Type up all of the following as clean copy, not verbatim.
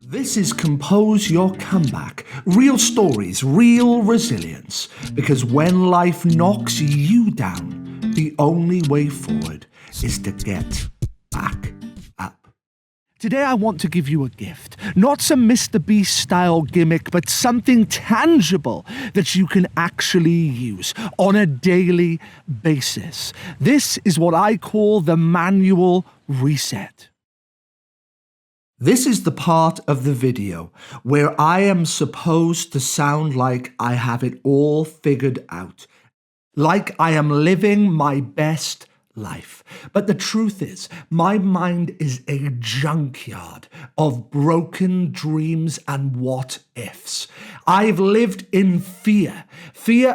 This is Compose Your Comeback. Real stories, real resilience. Because when life knocks you down, the only way forward is to get back up. Today I want to give you a gift. Not some Mr. Beast style gimmick, but something tangible that you can actually use on a daily basis. This is what I call the manual reset. This is the part of the video where I am supposed to sound like I have it all figured out, like I am living my best life. But the truth is, my mind is a junkyard of broken dreams and what ifs. I've lived in fear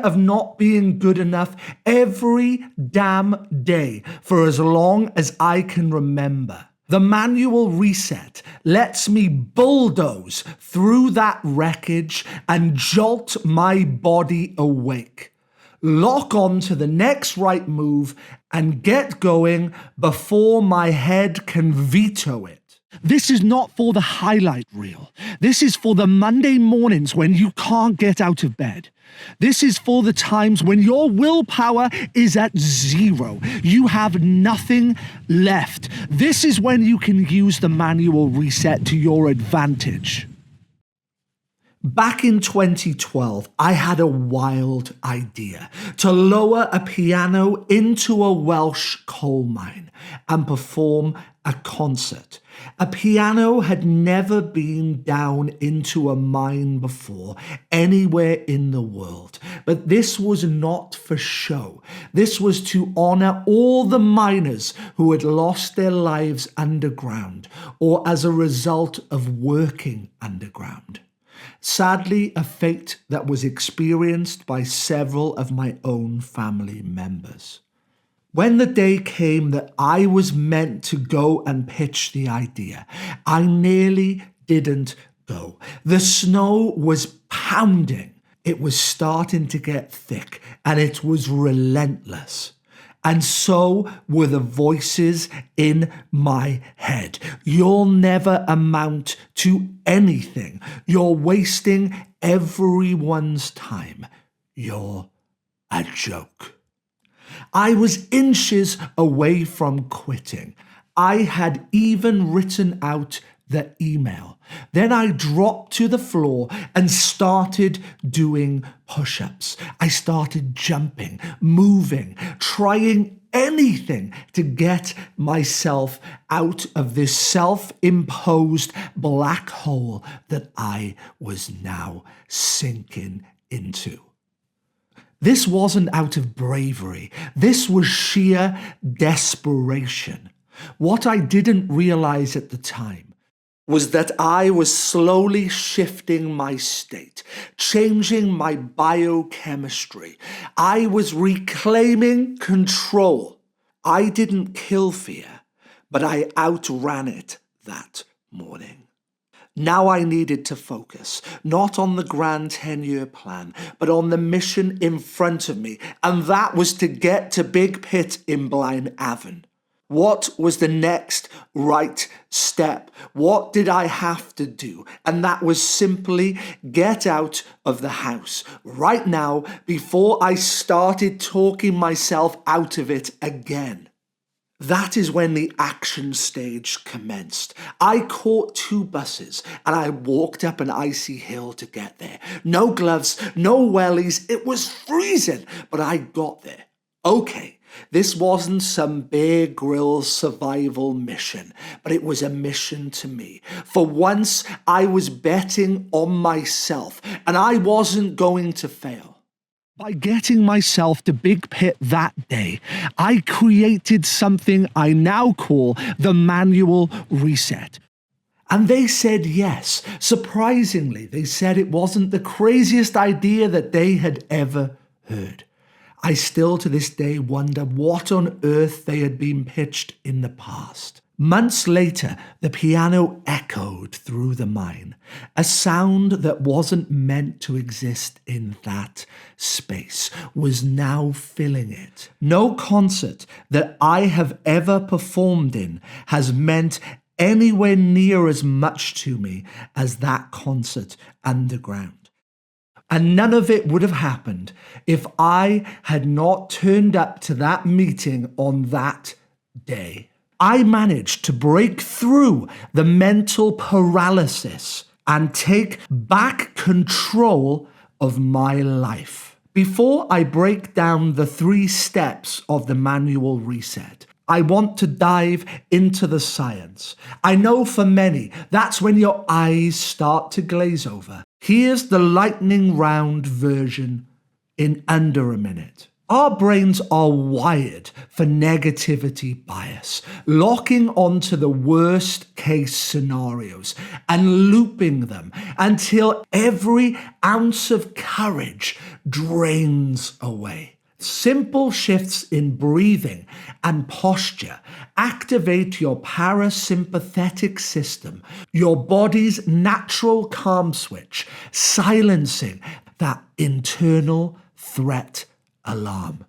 of not being good enough every damn day for as long as I can remember. The manual reset lets me bulldoze through that wreckage and jolt my body awake. Lock on to the next right move and get going before my head can veto it. This is not for the highlight reel. This is for the Monday mornings when you can't get out of bed. This is for the times when your willpower is at zero. You have nothing left. This is when you can use the manual reset to your advantage. Back in 2012, I had a wild idea to lower a piano into a Welsh coal mine and perform a concert. A piano had never been down into a mine before anywhere in the world, but this was not for show. This was to honor all the miners who had lost their lives underground or as a result of working underground. Sadly, a fate that was experienced by several of my own family members. When the day came that I was meant to go and pitch the idea, I nearly didn't go. The snow was pounding. It was starting to get thick, and it was relentless. And so were the voices in my head. You'll never amount to anything. You're wasting everyone's time. You're a joke. I was inches away from quitting. I had even written out the email. Then I dropped to the floor and started doing push-ups. I started jumping, moving, trying anything to get myself out of this self-imposed black hole that I was now sinking into. This wasn't out of bravery. This was sheer desperation. What I didn't realize at the time was that I was slowly shifting my state, changing my biochemistry. I was reclaiming control. I didn't kill fear, but I outran it that morning. Now I needed to focus, not on the grand 10-year plan, but on the mission in front of me, and that was to get to Big Pit in Blaen Avon. What was the next right step? What did I have to do? And that was simply get out of the house right now before I started talking myself out of it again. That is when the action stage commenced. I caught 2 buses and I walked up an icy hill to get there. No gloves, no wellies, it was freezing, but I got there. Okay, this wasn't some Bear Grylls survival mission, but it was a mission to me. For once, I was betting on myself and I wasn't going to fail. By getting myself to Big Pit that day, I created something I now call the manual reset. And they said yes. Surprisingly, they said it wasn't the craziest idea that they had ever heard. I still to this day wonder what on earth they had been pitched in the past. Months later, the piano echoed through the mine, a sound that wasn't meant to exist in that space was now filling it. No concert that I have ever performed in has meant anywhere near as much to me as that concert underground. And none of it would have happened if I had not turned up to that meeting on that day. I managed to break through the mental paralysis and take back control of my life. Before I break down the 3 steps of the manual reset, I want to dive into the science. I know for many, that's when your eyes start to glaze over. Here's the lightning round version in under a minute. Our brains are wired for negativity bias, locking onto the worst case scenarios and looping them until every ounce of courage drains away. Simple shifts in breathing and posture activate your parasympathetic system, your body's natural calm switch, silencing that internal threat alarm.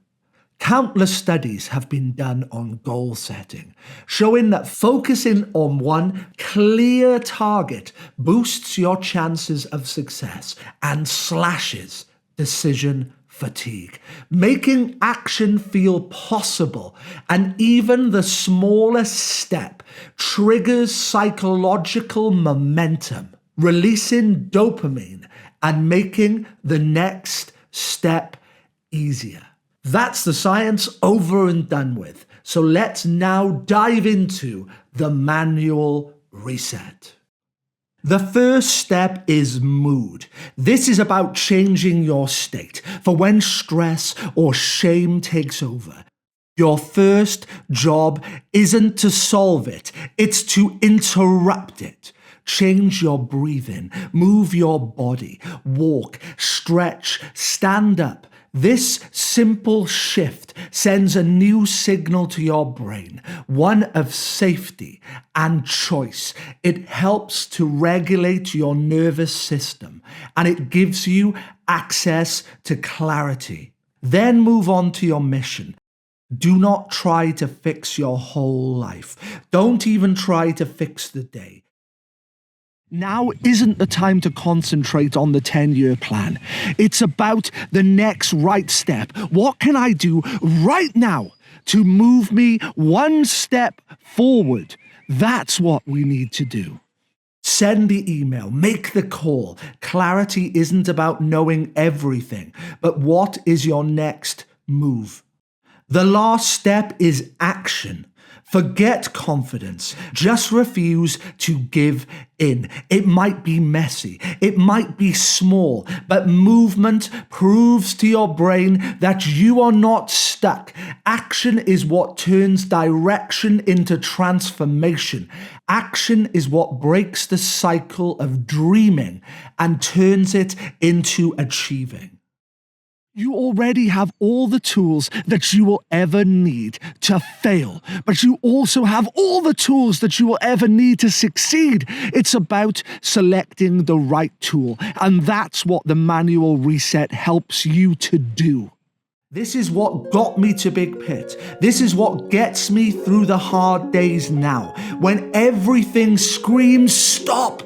Countless studies have been done on goal setting, showing that focusing on one clear target boosts your chances of success and slashes decision fatigue, making action feel possible, and even the smallest step triggers psychological momentum, releasing dopamine and making the next step easier. That's the science over and done with. So let's now dive into the manual reset. The first step is mood. This is about changing your state for when stress or shame takes over. Your first job isn't to solve it, it's to interrupt it. Change your breathing, move your body, walk, stretch, stand up. This simple shift sends a new signal to your brain, one of safety and choice. It helps to regulate your nervous system, and it gives you access to clarity. Then move on to your mission. Do not try to fix your whole life. Don't even try to fix the day. Now isn't the time to concentrate on the 10-year plan. It's about the next right step. What can I do right now to move me one step forward? That's what we need to do. Send the email, make the call. Clarity isn't about knowing everything, but what is your next move? The last step is action. Forget confidence. Just refuse to give in. It might be messy. It might be small, but movement proves to your brain that you are not stuck. Action is what turns direction into transformation. Action is what breaks the cycle of dreaming and turns it into achieving. You already have all the tools that you will ever need to fail, but you also have all the tools that you will ever need to succeed. It's about selecting the right tool, and that's what the manual reset helps you to do. This is what got me to Big Pit. This is what gets me through the hard days now, when everything screams stop.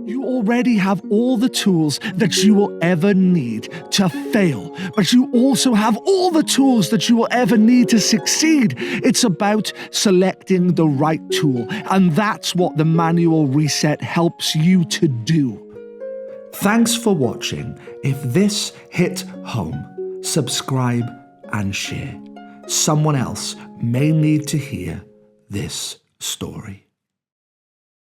You already have all the tools that you will ever need to fail, but you also have all the tools that you will ever need to succeed. It's about selecting the right tool, and that's what the manual reset helps you to do. Thanks for watching. If this hit home, subscribe and share. Someone else may need to hear this story.